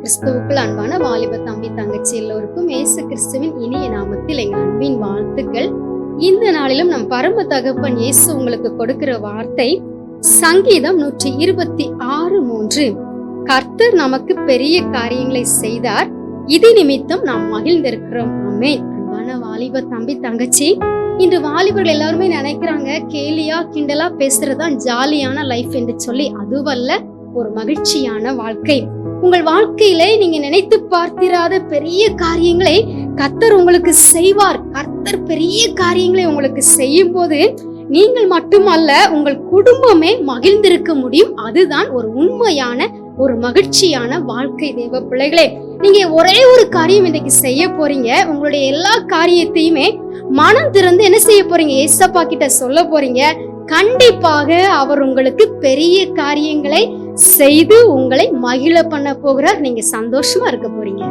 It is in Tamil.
கிறிஸ்துவுக்குள் அன்பான வாலிப தம்பி தங்கச்சி எல்லோருக்கும் இயேசு கிறிஸ்துவின் இனிய நாமத்தில் எங்கள் அன்பின் வாழ்த்துக்கள். இந்த நாளிலும் நம் பரம தகப்பன் இயேசு உங்களுக்கு கொடுக்கிற வார்த்தை சங்கீதம் 126:3. கர்த்தர் நமக்கு பெரிய காரியங்களை செய்தார், இது நிமித்தம் நாம் மகிழ்ந்திருக்கிறோம். ஆமென். அன்பான வாலிப தம்பி தங்கச்சி, இன்று வாலிபர்கள் எல்லாருமே நினைக்கிறாங்க கேலியா கிண்டலா பேசுறதுதான் ஜாலியான லைஃப் என்று சொல்லி. அதுவல்ல ஒரு மகிழ்ச்சியான வாழ்க்கை. உங்கள் வாழ்க்கையில நீங்க நினைத்து பார்த்திராத பெரிய காரியங்களை கர்த்தர் உங்களுக்கு செய்வார். கர்த்தர் பெரிய காரியங்களை உங்களுக்கு செய்யும் போது நீங்கள் மட்டுமல்ல, உங்கள் குடும்பமே மகிழ்ந்திருக்க முடியும். அதுதான் ஒரு உண்மையான ஒரு மகிழ்ச்சியான வாழ்க்கை. தேவ பிள்ளைகளே, நீங்க ஒரே ஒரு காரியம் இன்னைக்கு செய்ய போறீங்க. உங்களுடைய எல்லா காரியத்தையுமே மனம் திறந்து என்ன செய்ய போறீங்க? ஏசப்பா கிட்ட சொல்ல போறீங்க. கண்டிப்பாக அவர் உங்களுக்கு பெரிய காரியங்களை செய்து உங்களை மகிழ பண்ண போகிறார். நீங்க சந்தோஷமா இருக்க போறீங்க.